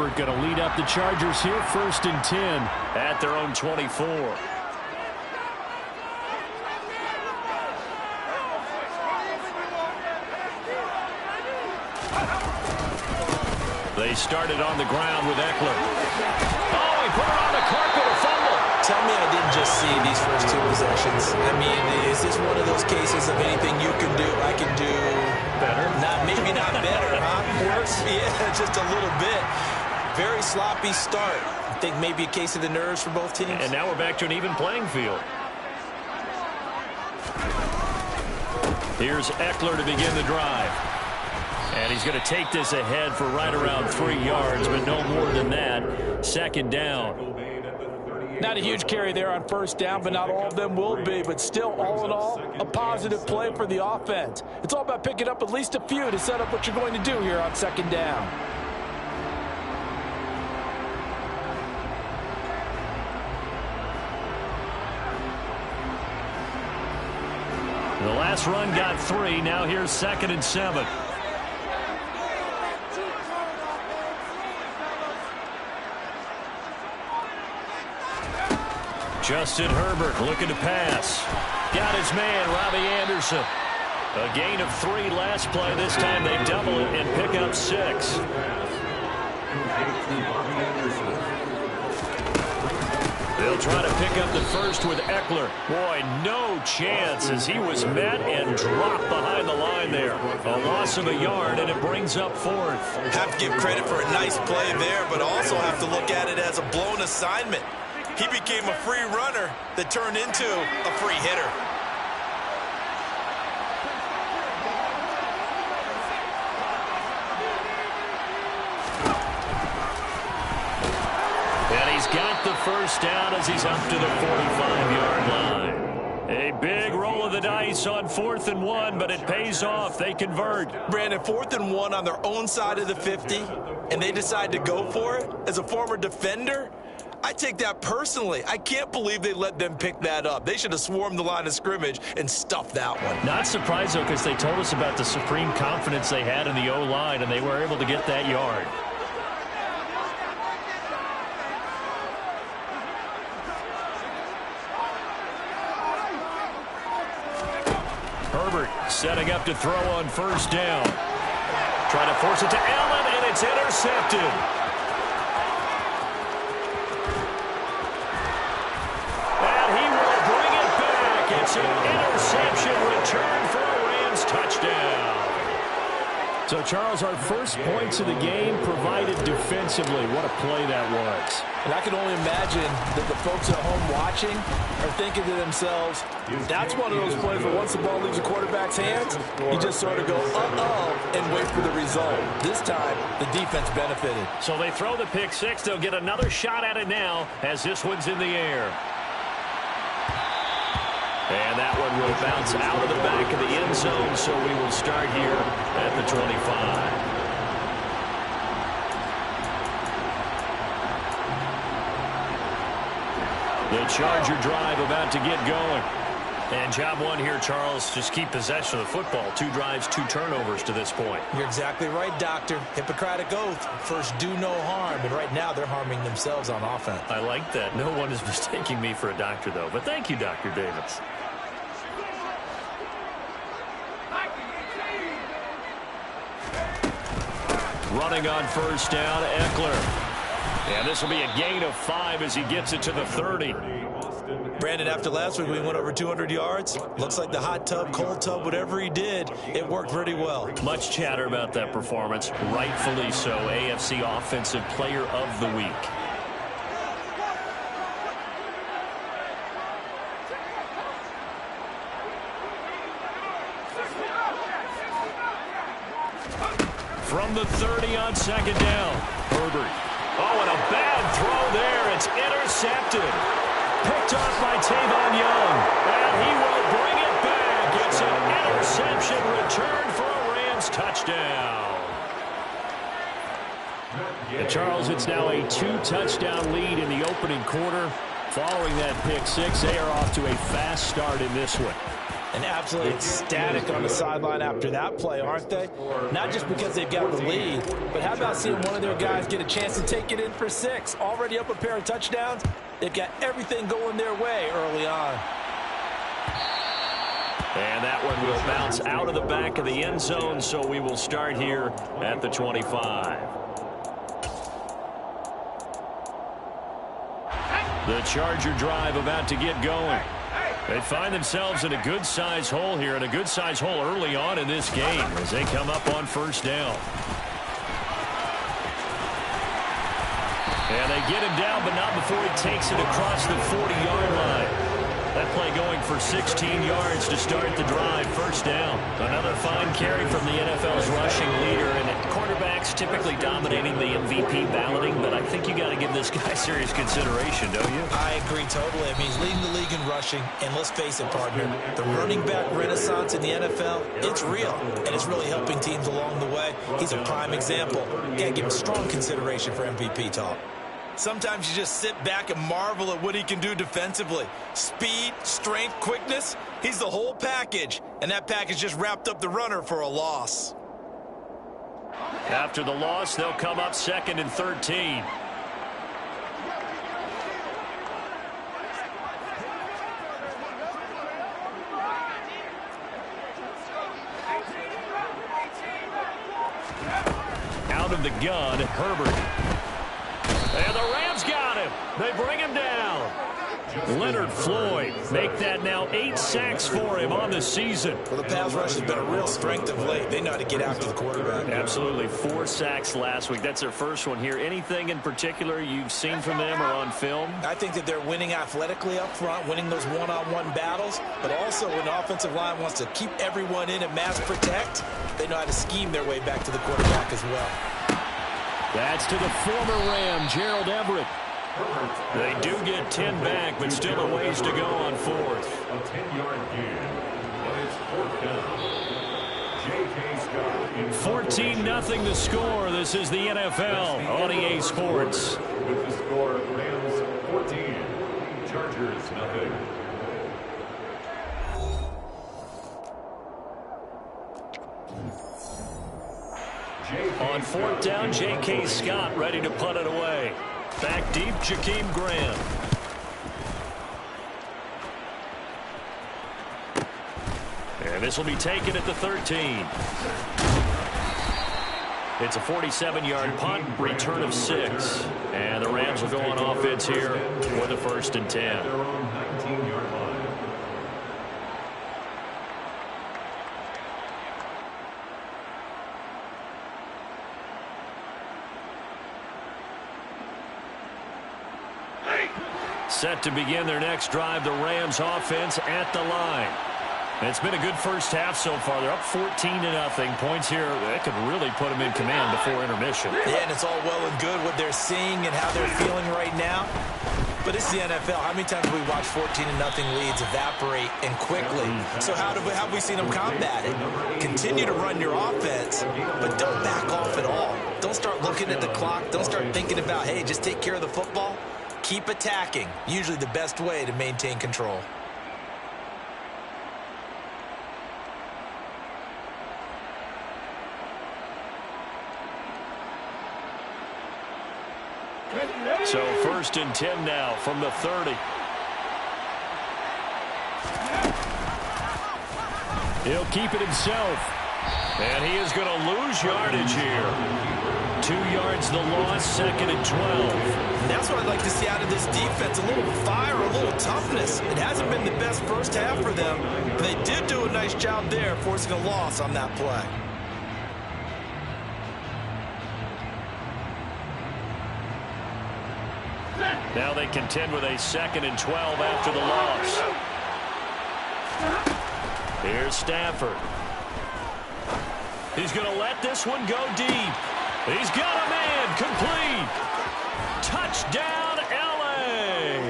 Herbert going to lead up the Chargers here, 1st and 10 at their own 24. They started on the ground with Eckler. Oh, he put it on the carpet, a fumble. Tell me I didn't just see these first 2 possessions. I mean, is this one of those cases of anything you can do, I can do better? Maybe not better, huh? Worse? Yeah, just a little bit. Very sloppy start. I think maybe a case of the nerves for both teams. And now we're back to an even playing field. Here's Eckler to begin the drive. And he's going to take this ahead for right around 3 yards, but no more than that. 2nd down. Not a huge carry there on 1st down, but not all of them will be. But still, all in all, a positive play for the offense. It's all about picking up at least a few to set up what you're going to do here on 2nd down. The last run got 3. Now here's 2nd and 7. Justin Herbert looking to pass. Got his man, Robbie Anderson. A gain of 3 last play. This time they double it and pick up 6. They'll try to pick up the first with Eckler. Boy, no chance as he was met and dropped behind the line there. A loss of a yard, and it brings up 4th. Have to give credit for a nice play there, but also have to look at it as a blown assignment. He became a free runner that turned into a free hitter. And he's got the 1st down as he's up to the 45-yard line. A big roll of the dice on 4th and 1, but it pays off. They convert. Brandon, 4th and 1 on their own side of the 50, and they decide to go for it. As a former defender, I take that personally. I can't believe they let them pick that up. They should have swarmed the line of scrimmage and stuffed that one. Not surprised, though, because they told us about the supreme confidence they had in the O-line, and they were able to get that yard. Herbert setting up to throw on 1st down. Trying to force it to Allen, and it's intercepted. It's an interception return for a Rams touchdown. So, Charles, our first points of the game provided defensively. What a play that was. And I can only imagine that the folks at home watching are thinking to themselves, that's one of those plays where once the ball leaves the quarterback's hands, you just sort of go, uh-oh, and wait for the result. This time, the defense benefited. So they throw the pick 6. They'll get another shot at it now as this one's in the air. And that one will bounce out of the back of the end zone, so we will start here at the 25. The Charger drive about to get going. And job 1 here, Charles, just keep possession of the football. 2 drives, 2 turnovers to this point. You're exactly right, Doctor. Hippocratic oath. First, do no harm. And right now, they're harming themselves on offense. I like that. No one is mistaking me for a doctor, though. But thank you, Dr. Davis. Running on 1st down, Eckler. And this will be a gain of 5 as he gets it to the 30. Brandon, after last week, we went over 200 yards. Looks like the hot tub, cold tub, whatever he did, it worked pretty well. Much chatter about that performance. Rightfully so. AFC Offensive Player of the Week. From the 30 on 2nd down. Herbert. Oh, and a bad throw there. It's intercepted. Picked off by Tavon Young. And he will bring it back. It's an interception return for a Rams touchdown. And Charles, it's now a 2-touchdown lead in the opening quarter. Following that pick 6, they are off to a fast start in this one. And absolutely ecstatic on the sideline after that play, aren't they? Not just because they've got the lead, but how about seeing one of their guys get a chance to take it in for 6? Already up a pair of touchdowns. They've got everything going their way early on. And that one will bounce out of the back of the end zone, so we will start here at the 25. The Charger drive about to get going. They find themselves in a good-sized hole here, and a good-sized hole early on in this game as they come up on first down. And they get him down, but not before he takes it across the 40-yard line. That play going for 16 yards to start the drive. First down. Another fine carry from the NFL's rushing leader. And quarterbacks typically dominating the MVP balloting, but I think you got to give this guy serious consideration, don't you? I agree totally. I mean, he's leading the league in rushing. And let's face it, partner, the running back renaissance in the NFL, it's real. And it's really helping teams along the way. He's a prime example. Got to give him strong consideration for MVP talk. Sometimes you just sit back and marvel at what he can do defensively. Speed, strength, quickness, he's the whole package. And that package just wrapped up the runner for a loss. After the loss, they'll come up 2nd and 13. Out of the gun, Herbert. And the Rams got him. They bring him down. Leonard Floyd make that now 8 sacks for him on the season. Well, the pass rush has been a real strength of late. They know how to get after the quarterback. Absolutely. 4 sacks last week. That's their first one here. Anything in particular you've seen from them or on film? I think that they're winning athletically up front, winning those one-on-one battles, but also when the offensive line wants to keep everyone in and mass protect, they know how to scheme their way back to the quarterback as well. That's to the former Ram, Gerald Everett. They do get 10 back, but still a ways to go on 4th. A 10-yard gain, but it's 4th down. J.K. Scott. 14-0 the score. This is the NFL on EA Sports. With the score, Rams 14, Chargers 0. On 4th down, J.K. Scott ready to punt it away. Back deep, Jakeem Graham. And this will be taken at the 13. It's a 47-yard punt, return of 6. And the Rams will go on offense here for the 1st and 10. Their own 19-yard line. Set to begin their next drive, the Rams offense at the line. And it's been a good first half so far. They're up 14-0. Points here, that could really put them in command before intermission. Yeah, and it's all well and good what they're seeing and how they're feeling right now. But it's the NFL. How many times have we watched 14-0 leads evaporate and quickly? So how have we seen them combat it? Continue to run your offense, but don't back off at all. Don't start looking at the clock. Don't start thinking about, hey, just take care of the football. Keep attacking. Usually the best way to maintain control. So 1st and 10 now from the 30. He'll keep it himself. And he is going to lose yardage here. 2 yards the loss, 2nd and 12. And that's what I'd like to see out of this defense. A little fire, a little toughness. It hasn't been the best first half for them. But they did do a nice job there, forcing a loss on that play. Now they contend with a 2nd and 12 after the loss. Here's Stafford. He's going to let this one go deep. He's got a man, complete. Touchdown, L.A.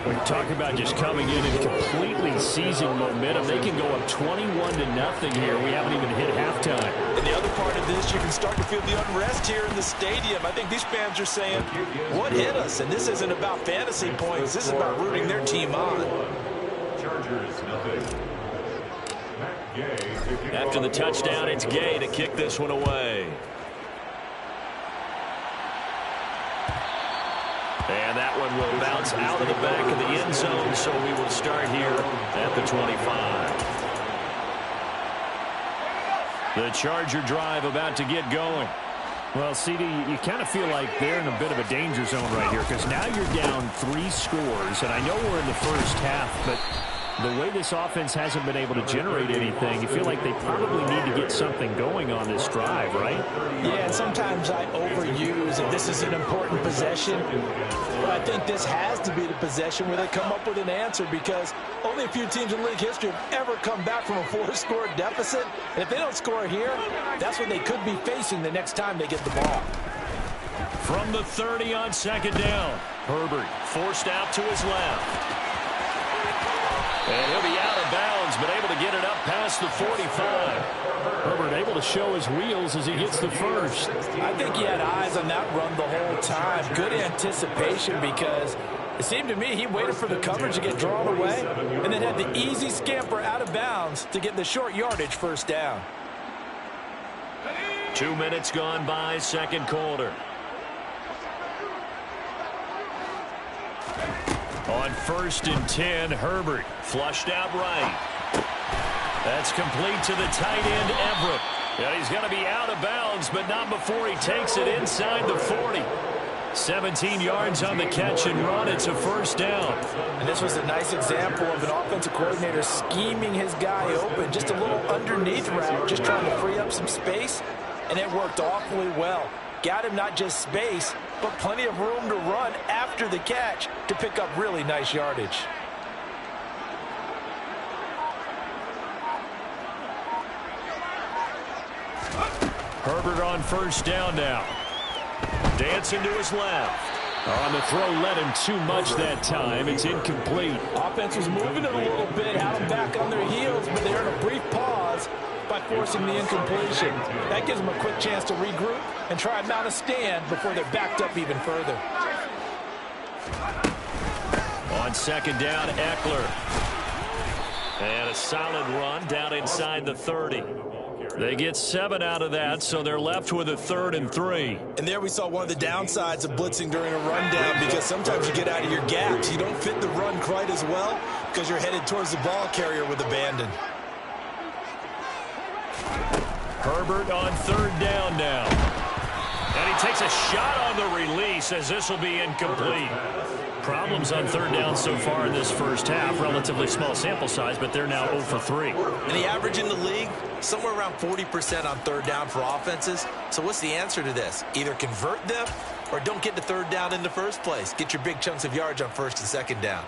We're talking about just coming in and completely seizing momentum. They can go up 21-0 here. We haven't even hit halftime. And the other part of this, you can start to feel the unrest here in the stadium. I think these fans are saying, what hit us? And this isn't about fantasy points. This is about rooting their team on. Chargers, nothing. Matt Gay to kick After off the for touchdown, Los it's Gay to kick this one away. And that one will bounce out of the back of the end zone, so we will start here at the 25. The Charger drive about to get going. Well, CD, you kind of feel like they're in a bit of a danger zone right here because now you're down 3 scores, and I know we're in the first half, but the way this offense hasn't been able to generate anything, you feel like they probably need to get something going on this drive, right? Yeah, and sometimes I overuse if this is an important possession. But I think this has to be the possession where they come up with an answer because only a few teams in league history have ever come back from a 4-score deficit. And if they don't score here, that's what they could be facing the next time they get the ball. From the 30 on second down, Herbert forced out to his left. And he'll be out of bounds, but able to get it up past the 45. Herbert able to show his wheels as he gets the first. I think he had eyes on that run the whole time. Good anticipation because it seemed to me he waited for the coverage to get drawn away and then had the easy scamper out of bounds to get the short yardage first down. 2 minutes gone by, second quarter. On 1st and 10, Herbert flushed out right. That's complete to the tight end, Everett. Yeah, he's going to be out of bounds, but not before he takes it inside the 40. 17 yards on the catch and run. It's a first down. And this was a nice example of an offensive coordinator scheming his guy open. Just a little underneath route, just trying to free up some space, and it worked awfully well. Got him not just space, but plenty of room to run after the catch to pick up really nice yardage. Herbert on first down now. Dancing to his left. On the throw, led him too much that time. It's incomplete. Offense was moving it a little bit, had them back on their heels, but they earned a brief pause by forcing the incompletion. That gives them a quick chance to regroup and try and mount a stand before they're backed up even further. On second down, Eckler. And a solid run down inside the 30. They get 7 out of that, so they're left with a 3rd and 3. And there we saw one of the downsides of blitzing during a rundown because sometimes you get out of your gaps. You don't fit the run quite as well because you're headed towards the ball carrier with abandon. Herbert on 3rd down now. And he takes a shot on the release as this will be incomplete. Problems on 3rd down so far in this first half. Relatively small sample size, but they're now 0 for 3. And the average in the league, somewhere around 40% on 3rd down for offenses. So what's the answer to this? Either convert them or don't get to 3rd down in the first place. Get your big chunks of yards on 1st and 2nd down.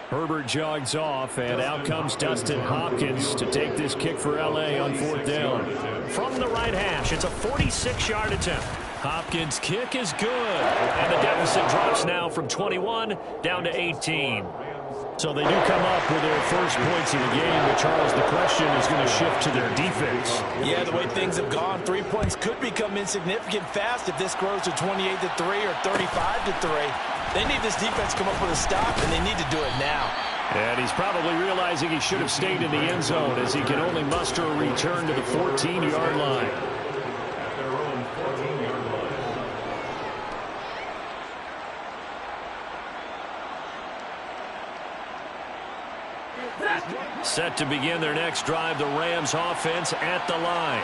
Herbert jogs off, and out comes Dustin Hopkins to take this kick for L.A. on 4th down. From the right hash, it's a 46-yard attempt. Hopkins' kick is good, and the deficit drops now from 21 down to 18. So they do come up with their first points of the game, but Charles, the question is going to shift to their defense. Yeah, the way things have gone, 3 points could become insignificant fast if this grows to 28-3 or 35-3. They need this defense to come up with a stop, and they need to do it now. And he's probably realizing he should have stayed in the end zone as he can only muster a return to the 14-yard line. Set to begin their next drive, the Rams offense at the line.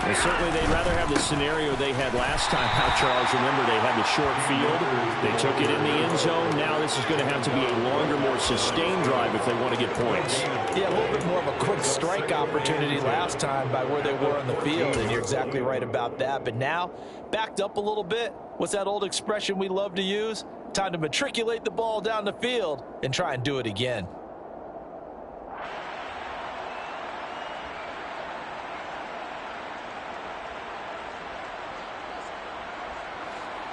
And certainly they'd rather have the scenario they had last time out, Charles. Remember, they had the short field. They took it in the end zone. Now this is going to have to be a longer, more sustained drive if they want to get points. Yeah, a little bit more of a quick strike opportunity last time by where they were on the field, and you're exactly right about that. But now, backed up a little bit. What's that old expression we love to use? Time to matriculate the ball down the field and try and do it again.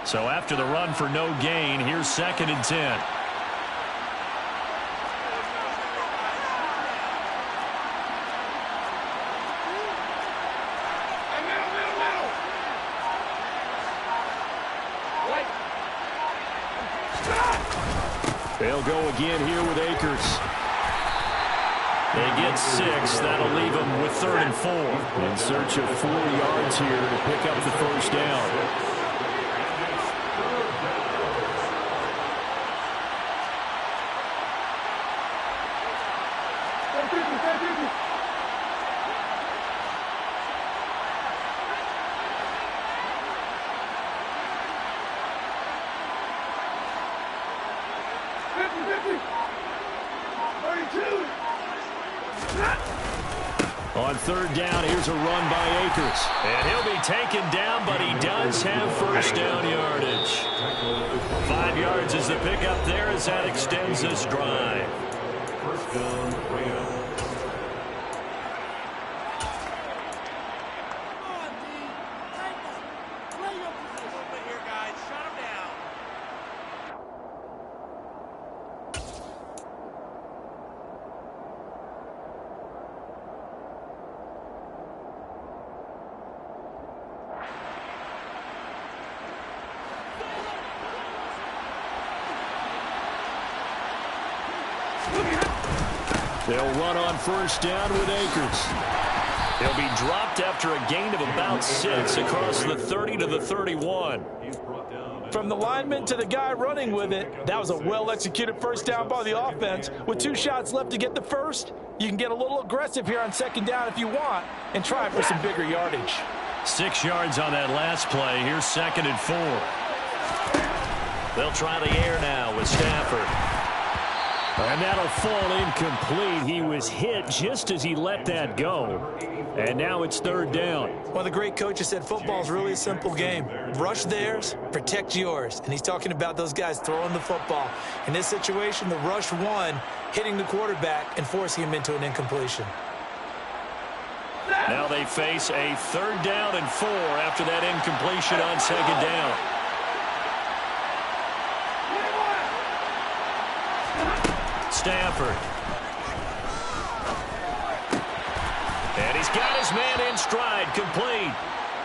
So after the run for no gain, here's 2nd and 10. They'll go again here with Akers. They get 6. That'll leave them with 3rd and 4. In search of 4 yards here to pick up the first down. On 3rd down, here's a run by Akers. And he'll be taken down, but he does have first down yardage. 5 yards is the pickup there as that extends this drive. First down, Rams. They'll run on first down with Akers. He'll be dropped after a gain of about 6 across the 30 to the 31. From the lineman to the guy running with it, that was a well-executed first down by the offense. With 2 shots left to get the first, you can get a little aggressive here on 2nd down if you want and try for some bigger yardage. 6 yards on that last play. Here's 2nd and 4. They'll try the air now with Stafford. And that'll fall incomplete. He was hit just as he let that go. And now it's 3rd down. One of the great coaches said football is really a simple game. Rush theirs, protect yours. And he's talking about those guys throwing the football. In this situation, the rush one, hitting the quarterback and forcing him into an incompletion. Now they face a 3rd down and 4 after that incompletion on 2nd down. Stafford. And he's got his man in stride, complete.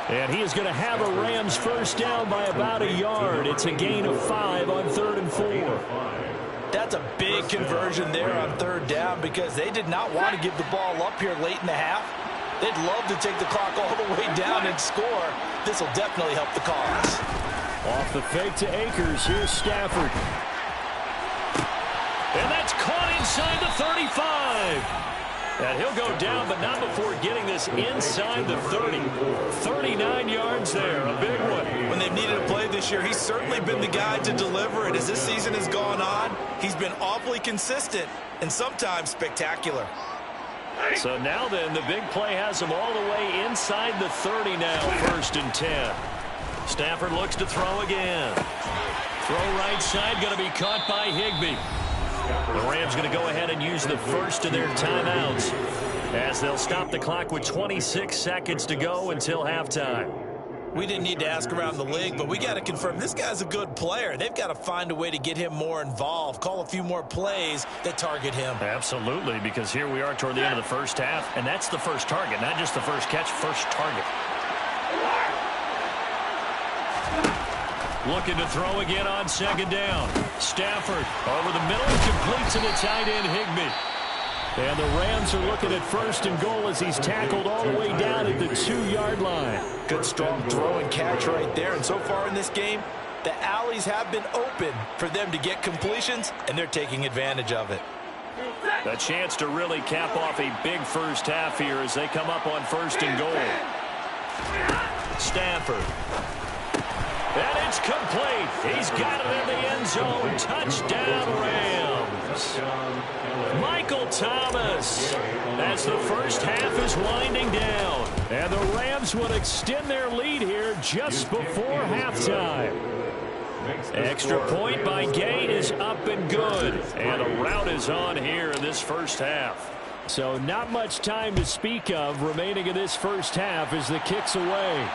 And he is going to have a Rams first down by about a yard. It's a gain of 5 on 3rd and 4. That's a big conversion there on 3rd down because they did not want to give the ball up here late in the half. They'd love to take the clock all the way down and score. This will definitely help the cause. Off the fake to Akers. Here's Stafford. And that's caught inside the 35. And he'll go down, but not before getting this inside the 30. 39 yards there, a big one. When they've needed a play this year, he's certainly been the guy to deliver it. As this season has gone on, he's been awfully consistent and sometimes spectacular. So now then, the big play has him all the way inside the 30 now, 1st and 10. Stafford looks to throw again. Throw right side, going to be caught by Higbee. The Rams going to go ahead and use the first of their timeouts as they'll stop the clock with 26 seconds to go until halftime. We didn't need to ask around the league, but we got to confirm this guy's a good player. They've got to find a way to get him more involved, call a few more plays that target him. Absolutely, because here we are toward the end of the first half, and that's the first target, not just the first catch, first target. Looking to throw again on 2nd down. Stafford over the middle, complete to the tight end Higbee. And the Rams are looking at 1st and goal as he's tackled all the way down at the 2-yard line. Good strong throw and catch right there. And so far in this game, the alleys have been open for them to get completions, and they're taking advantage of it. A chance to really cap off a big first half here as they come up on 1st and goal. Stafford. And it's complete. He's got it in the end zone. Touchdown, Rams. Michael Thomas as the first half is winding down. And the Rams would extend their lead here just before halftime. Extra point by Gay is up and good. And a rout is on here in this first half. So not much time to speak of remaining in this first half as the kick's away.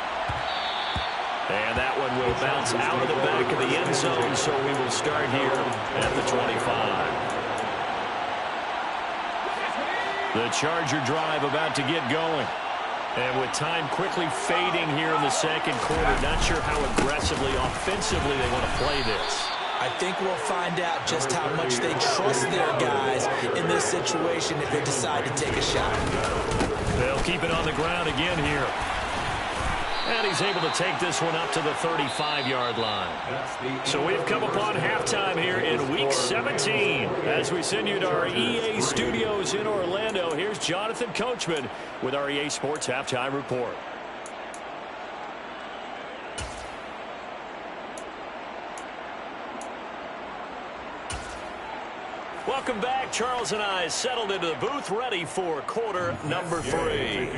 And that one will bounce out of the back of the end zone, so we will start here at the 25. The Charger drive about to get going. And with time quickly fading here in the 2nd quarter, not sure how aggressively, offensively they want to play this. I think we'll find out just how much they trust their guys in this situation if they decide to take a shot. They'll keep it on the ground again here. And he's able to take this one up to the 35-yard line. So we've come upon halftime here in Week 17. As we send you to our EA studios in Orlando, here's Jonathan Coachman with our EA Sports Halftime Report. Welcome back. Charles and I settled into the booth, ready for quarter number 3.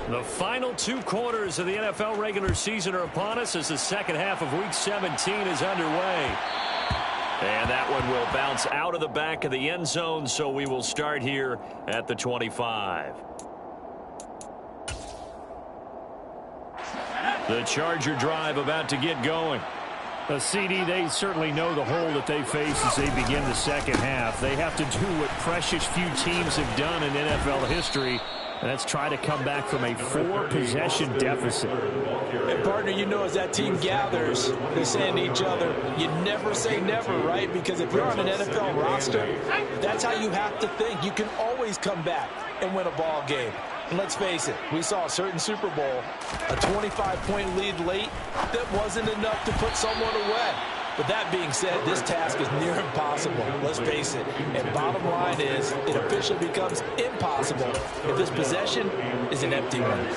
The final 2 quarters of the NFL regular season are upon us as the second half of Week 17 is underway. And that one will bounce out of the back of the end zone, so we will start here at the 25. The Charger drive about to get going. CD, they certainly know the hole that they face as they begin the second half. They have to do what precious few teams have done in NFL history, and that's try to come back from a 4-possession deficit. And partner, you know, as that team gathers, they're saying to each other, you never say never, right? Because if you're on an NFL roster, that's how you have to think. You can always come back and win a ball game. And let's face it, we saw a certain Super Bowl, a 25-point lead late that wasn't enough to put someone away. But that being said, this task is near impossible. Let's face it. And bottom line is, it officially becomes impossible if this possession is an empty one.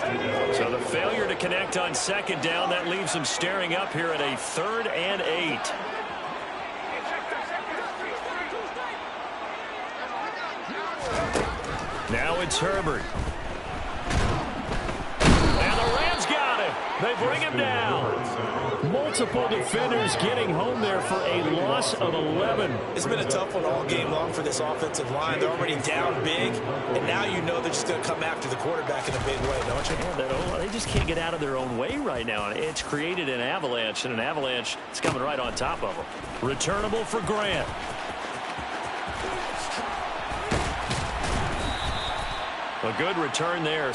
So the failure to connect on second down, that leaves them staring up here at a 3rd and 8. Now it's Herbert. And the Rams got him. They bring him down. Multiple defenders getting home there for a loss of 11. It's been a tough one all game long for this offensive line. They're already down big, and now you know they're just going to come after the quarterback in a big way, don't you? Yeah, they just can't get out of their own way right now. It's created an avalanche, and an avalanche is coming right on top of them. Returnable for Grant. A good return there.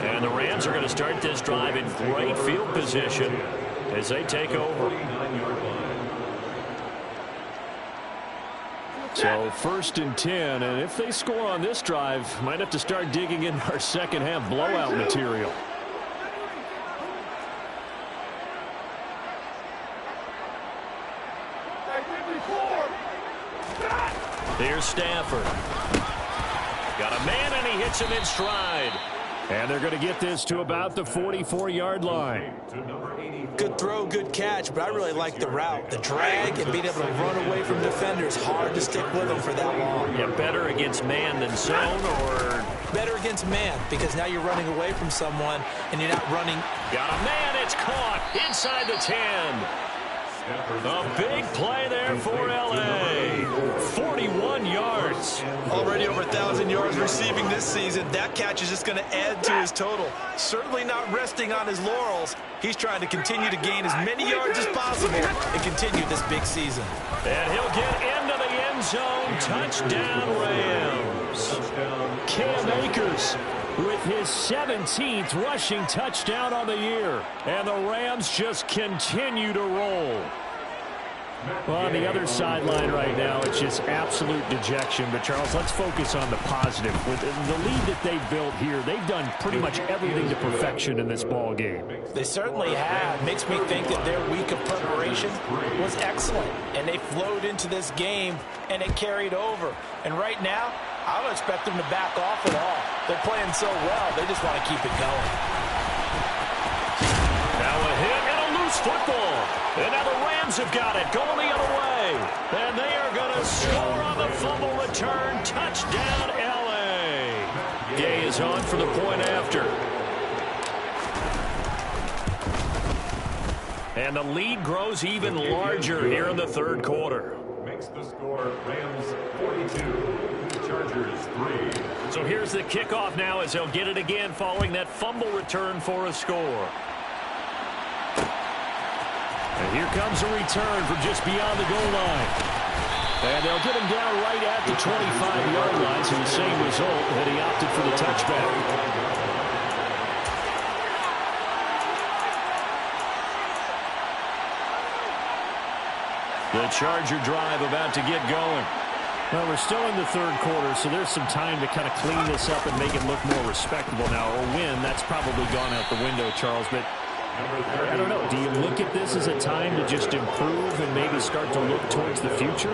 And the Rams are going to start this drive in great field position as they take over. So 1st and 10, and if they score on this drive, might have to start digging in our second half blowout material. Here's Stafford. Got a man, and he hits him in stride. And they're going to get this to about the 44-yard line. Good throw, good catch, but I really like the route. The drag and being able to run away from defenders, hard to stick with them for that long. Yeah, better against man than zone, or? Better against man, because now you're running away from someone, and you're not running. Got a man, it's caught inside the 10. A big play there for L.A. 41 yards. Already over 1,000 yards receiving this season. That catch is just going to add to his total. Certainly not resting on his laurels. He's trying to continue to gain as many yards as possible and continue this big season. And he'll get into the end zone. Touchdown, Rams. Cam Akers with his 17th rushing touchdown on the year. And the Rams just continue to roll. Well, on the other sideline right now, it's just absolute dejection. But, Charles, let's focus on the positive. With the lead that they've built here, they've done pretty much everything to perfection in this ball game. They certainly have. Makes me think that their week of preparation was excellent. And they flowed into this game, and it carried over. And right now, I don't expect them to back off at all. They're playing so well, they just want to keep it going. Now a hit and a loose football. And now the Rams have got it, going the other way. And they are going to score on the fumble return. Touchdown, L.A. Gay is on for the point after. And the lead grows even larger here in the third quarter. Makes the score Rams 42, Chargers 3. So here's the kickoff now as they'll get it again following that fumble return for a score. And here comes a return from just beyond the goal line. And they'll get him down right at the 25-yard line, so the same result that he opted for the touchback. The Charger drive about to get going. Well, we're still in the third quarter, so there's some time to kind of clean this up and make it look more respectable now. A win, that's probably gone out the window, Charles, but I don't know. Do you look at this as a time to just improve and maybe start to look towards the future?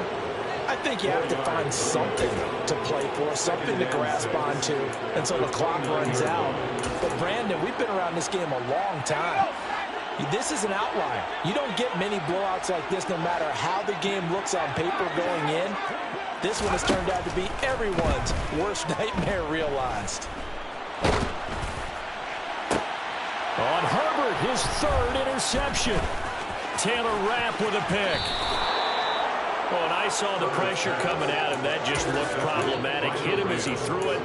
I think you have to find something to play for, something to grasp onto until the clock runs out. But, Brandon, we've been around this game a long time. This is an outlier. You don't get many blowouts like this no matter how the game looks on paper going in. This one has turned out to be everyone's worst nightmare realized. On Herbert, his third interception. Taylor Rapp with a pick. Oh, and I saw the pressure coming at him. That just looked problematic. Hit him as he threw it,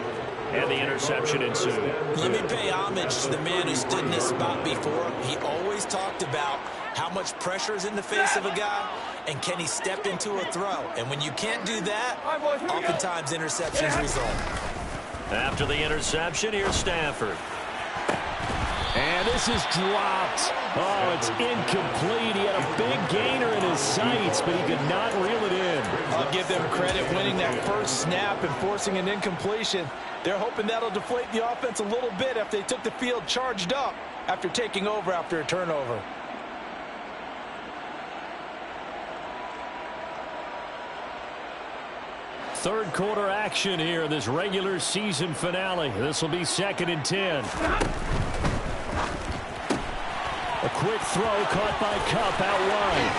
and the interception ensued. Let me pay homage to the man who stood in this spot before. He always talked about how much pressure is in the face of a guy, and can he step into a throw. And when you can't do that, oftentimes interceptions result. After the interception, here's Stafford. And this is dropped. Oh, it's incomplete. He had a big gainer in his sights, but he could not reel it in. I'll give them credit winning that first snap and forcing an incompletion. They're hoping that'll deflate the offense a little bit after they took the field charged up after taking over after a turnover. Third quarter action here in this regular season finale. This will be 2nd and 10. A quick throw caught by Kupp out wide.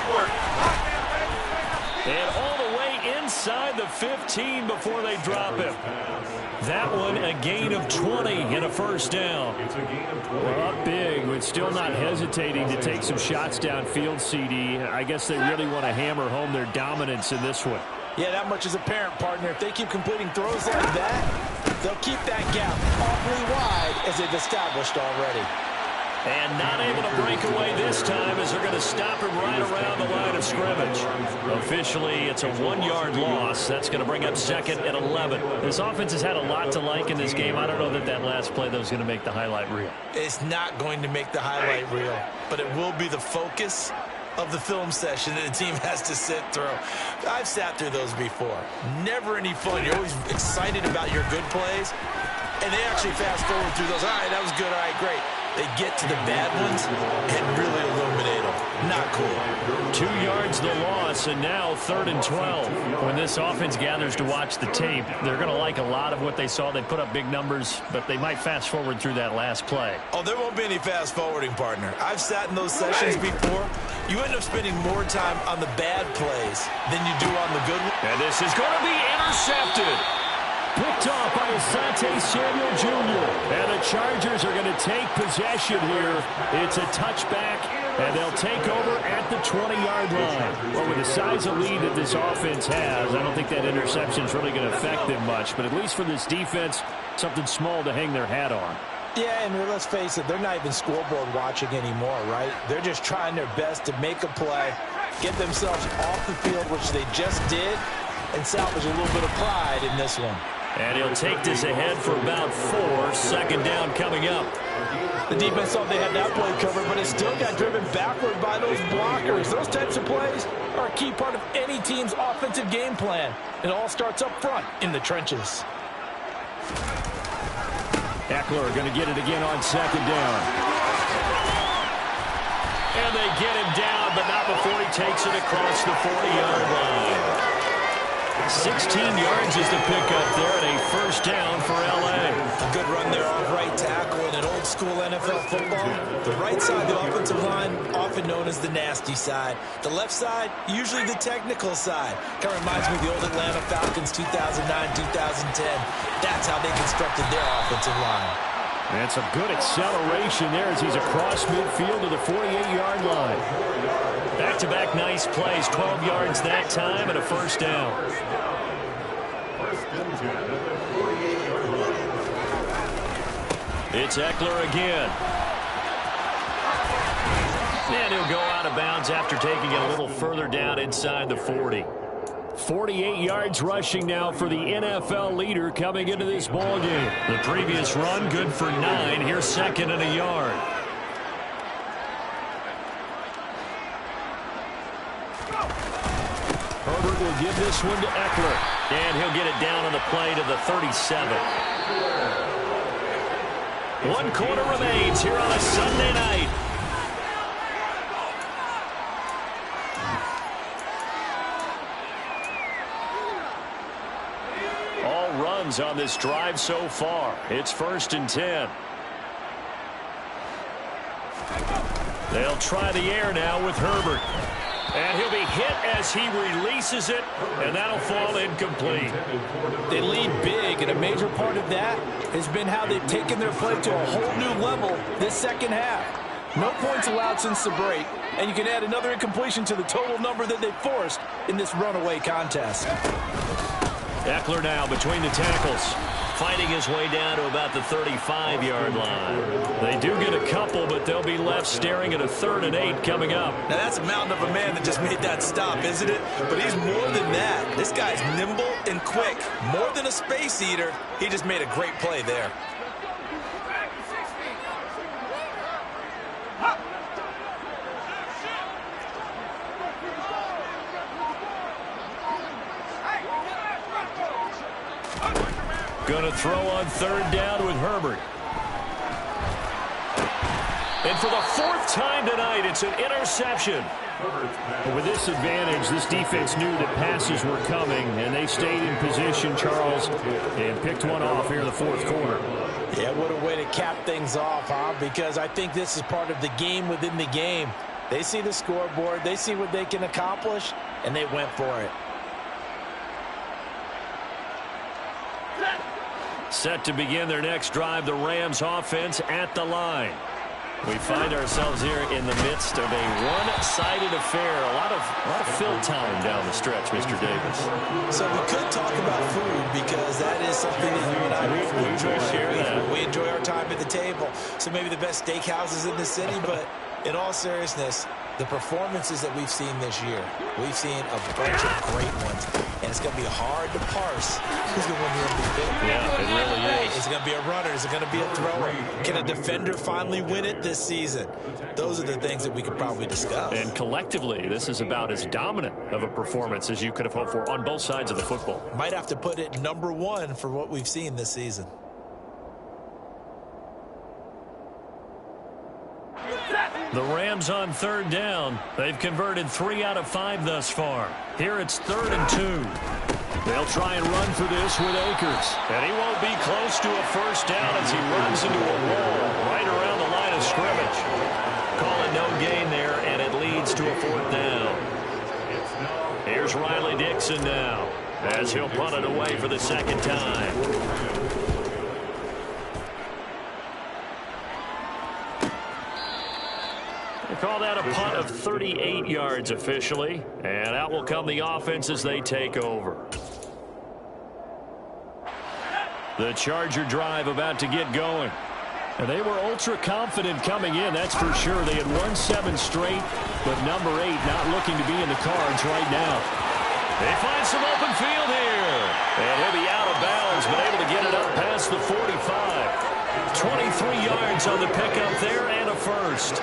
And all the way inside the 15 before they drop him. That one a gain of 20 and a first down. Well, up big, but still not hesitating to take some shots downfield, CD. I guess they really want to hammer home their dominance in this one. Yeah, that much is apparent, partner. If they keep completing throws like that, they'll keep that gap awfully wide as they've established already. And not able to break away this time as they're going to stop him right around the line of scrimmage. Officially, it's a 1-yard loss. That's going to bring up 2nd and 11. This offense has had a lot to like in this game. I don't know that last play, though, is going to make the highlight reel. It's not going to make the highlight reel, but it will be the focus of the film session that the team has to sit through. I've sat through those before. Never any fun. You're always excited about your good plays, and they actually fast forward through those. All right, that was good. All right, great. They get to the bad ones and really illuminate them. Not cool. 2 yards the loss, and now 3rd and 12. When this offense gathers to watch the tape, they're going to like a lot of what they saw. They put up big numbers, but they might fast forward through that last play. Oh, there won't be any fast forwarding, partner. I've sat in those sessions before. You end up spending more time on the bad plays than you do on the good ones. And this is going to be intercepted. Picked off by Asante Samuel Jr. And the Chargers are going to take possession here. It's a touchback, and they'll take over at the 20-yard line. Well, with the size of lead that this offense has, I don't think that interception is really going to affect them much. But at least for this defense, something small to hang their hat on. Yeah, and let's face it, they're not even scoreboard watching anymore, right? They're just trying their best to make a play, get themselves off the field, which they just did, and salvage a little bit of pride in this one. And he'll take this ahead for about 4. Second down coming up. The defense thought they had that play covered, but it still got driven backward by those blockers. Those types of plays are a key part of any team's offensive game plan. It all starts up front in the trenches. Eckler going to get it again on second down. And they get him down, but not before he takes it across the 40-yard line. 16 yards is the pickup there, and a first down for L.A. A good run there off right tackle in an old-school NFL football. The right side of the offensive line, often known as the nasty side. The left side, usually the technical side. Kind of reminds me of the old Atlanta Falcons 2009-2010. That's how they constructed their offensive line. And some good acceleration there as he's across midfield to the 48-yard line. Back-to-back nice plays, 12 yards that time, and a first down. It's Eckler again. And he'll go out of bounds after taking it a little further down inside the 40. 48 yards rushing now for the NFL leader coming into this ballgame. The previous run good for 9. Here's second and a yard. Herbert will give this one to Eckler. And he'll get it down on the play to the 37. 1 quarter remains here on a Sunday night. All runs on this drive so far. It's 1st and 10. They'll try the air now with Herbert. And he'll be hit as he releases it, and that'll fall incomplete. They lead big, and a major part of that has been how they've taken their play to a whole new level this second half. No points allowed since the break, and you can add another incompletion to the total number that they forced in this runaway contest. Eckler now between the tackles, fighting his way down to about the 35-yard line. They do get a couple, but they'll be left staring at a 3rd and 8 coming up. Now that's a mountain of a man that just made that stop, isn't it? But he's more than that. This guy's nimble and quick. More than a space eater. He just made a great play there. Going to throw on 3rd down with Herbert. And for the 4th time tonight, it's an interception. With this advantage, this defense knew that passes were coming, and they stayed in position, Charles, and picked one off here in the 4th quarter. Yeah, what a way to cap things off, huh? Because I think this is part of the game within the game. They see the scoreboard, they see what they can accomplish, and they went for it. Set to begin their next drive, the Rams offense at the line. We find ourselves here in the midst of a one-sided affair. A lot of fill time down the stretch, Mr. Davis. So we could talk about food because that is something that you and I we enjoy. share that. We enjoy our time at the table. So maybe the best steakhouses in the city, but in all seriousness, the performances that we've seen this year, we've seen a bunch of great ones, and it's going to be hard to parse who's going to win the MVP. Yeah, it really is. Is it going to be a runner? Is it going to be a thrower? Can a defender finally win it this season? Those are the things that we could probably discuss. And collectively, this is about as dominant of a performance as you could have hoped for on both sides of the football. Might have to put it number 1 for what we've seen this season. The Rams on 3rd down. They've converted 3 out of 5 thus far. Here it's 3rd and 2. They'll try and run for this with Akers. And he won't be close to a first down as he runs into a wall right around the line of scrimmage. Call it no gain there, and it leads to a 4th down. Here's Riley Dixon now as he'll punt it away for the 2nd time. They call that a punt of 38 yards officially, and out will come the offense as they take over. The Charger drive about to get going. And they were ultra confident coming in, that's for sure. They had won 7 straight, but number 8 not looking to be in the cards right now. They find some open field here. And he'll be out of bounds, but able to get it up past the 45. 23 yards on the pickup there and a first.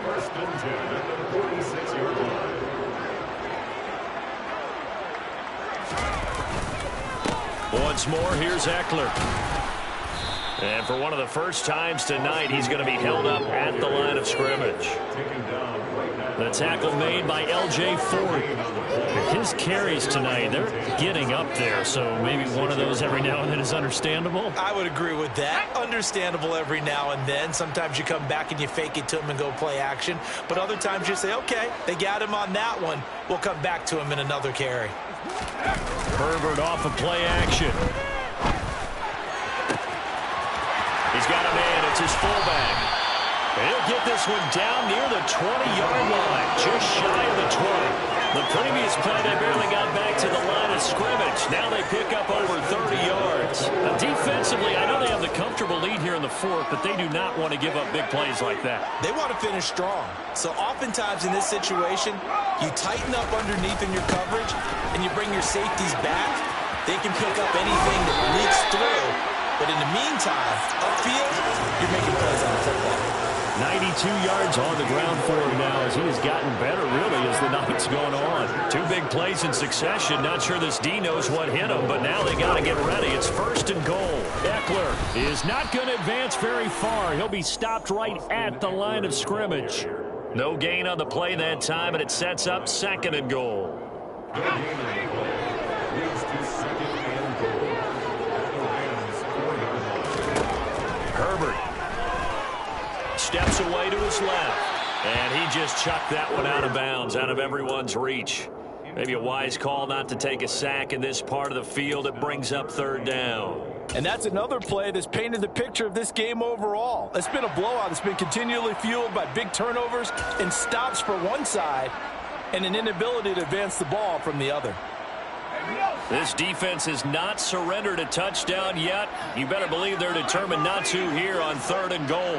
First and 10 at the 46-yard line. Once more, here's Eckler. And for one of the first times tonight, he's going to be held up at the line of scrimmage. The tackle made by L.J. Ford. His carries tonight, they're getting up there, so maybe one of those every now and then is understandable. I would agree with that. Understandable every now and then. Sometimes you come back and you fake it to him and go play action. But other times you say, okay, they got him on that one. We'll come back to him in another carry. Herbert off of play action. He's got a man. It's his fullback. And he'll get this one down near the 20-yard line, just shy of the 20. The previous play, they barely got back to the line of scrimmage. Now they pick up over 30 yards. Now, defensively, I know they have the comfortable lead here in the fourth, but they do not want to give up big plays like that. They want to finish strong. So oftentimes in this situation, you tighten up underneath in your coverage, and you bring your safeties back. They can pick up anything that leaks through. But in the meantime, upfield, you're making plays on the football. 92 yards on the ground for him now as he has gotten better, really, as the night's going on. Two big plays in succession. Not sure this D knows what hit him, but now they got to get ready. It's first and goal. Eckler is not going to advance very far. He'll be stopped right at the line of scrimmage. No gain on the play that time, and it sets up second and goal. The game of the play leads to second and goal. Herbert steps away to his left, and he just chucked that one out of bounds, out of everyone's reach. Maybe a wise call not to take a sack in this part of the field. It brings up third down. And that's another play that's painted the picture of this game overall. It's been a blowout. It's been continually fueled by big turnovers and stops for one side and an inability to advance the ball from the other. This defense has not surrendered a touchdown yet. You better believe they're determined not to here on third and goal.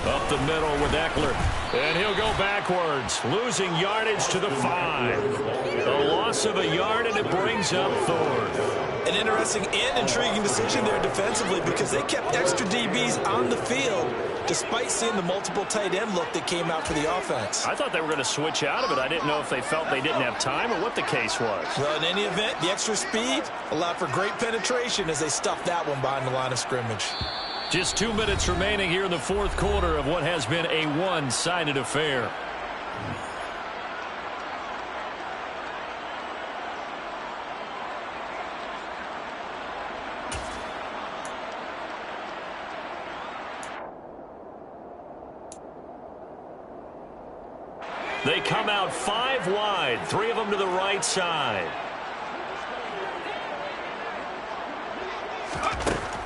Up the middle with Eckler. And he'll go backwards, losing yardage to the 5. A loss of a yard, and it brings up fourth. An interesting and intriguing decision there defensively because they kept extra DBs on the field despite seeing the multiple tight end look that came out for the offense. I thought they were going to switch out of it. I didn't know if they felt they didn't have time or what the case was. Well, in any event, the extra speed allowed for great penetration as they stuffed that one behind the line of scrimmage. Just 2 minutes remaining here in the fourth quarter of what has been a one-sided affair. They come out 5 wide, 3 of them to the right side.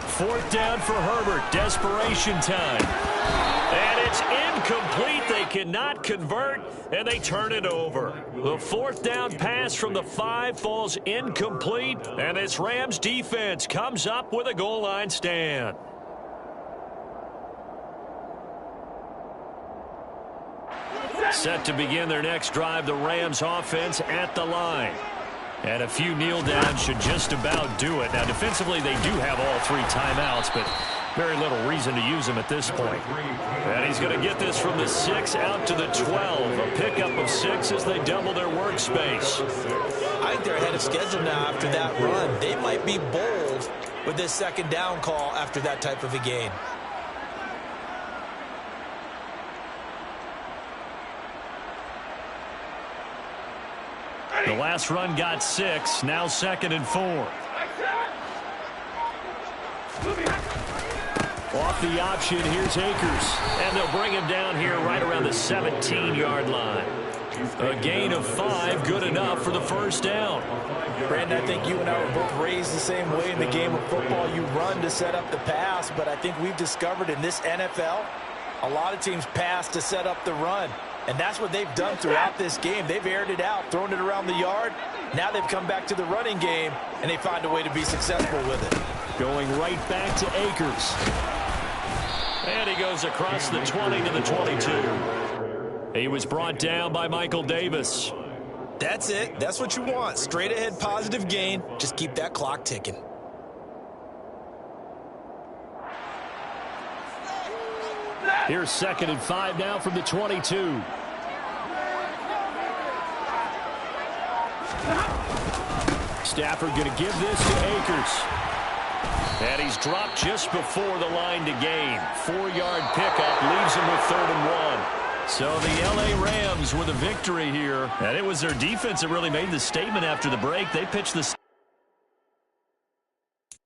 Fourth down for Herbert. Desperation time. And it's incomplete. They cannot convert, and they turn it over. The fourth down pass from the 5 falls incomplete, and this Rams defense comes up with a goal line stand. Set to begin their next drive, the Rams offense at the line. And a few kneel downs should just about do it. Now, defensively, they do have all 3 timeouts, but very little reason to use them at this point. And he's going to get this from the 6 out to the 12. A pickup of 6 as they double their workspace. I think they're ahead of schedule now after that run. They might be bold with this second down call after that type of a gain. The last run got 6, now 2nd and 4. Off the option, here's Akers. And they'll bring him down here right around the 17-yard line. A gain of 5, good enough for the first down. Brandon, I think you and I were both raised the same way in the game of football. You run to set up the pass, but I think we've discovered in this NFL, a lot of teams pass to set up the run. And that's what they've done throughout this game. They've aired it out, thrown it around the yard. Now they've come back to the running game, and they find a way to be successful with it. Going right back to Akers. And he goes across the 20 to the 22. He was brought down by Michael Davis. That's it. That's what you want. Straight ahead positive gain. Just keep that clock ticking. Here's 2nd and 5 now from the 22. Stafford going to give this to Akers. And he's dropped just before the line to gain. 4-yard pickup leaves him with 3rd and 1. So the L.A. Rams with a victory here. And it was their defense that really made the statement after the break. They pitched the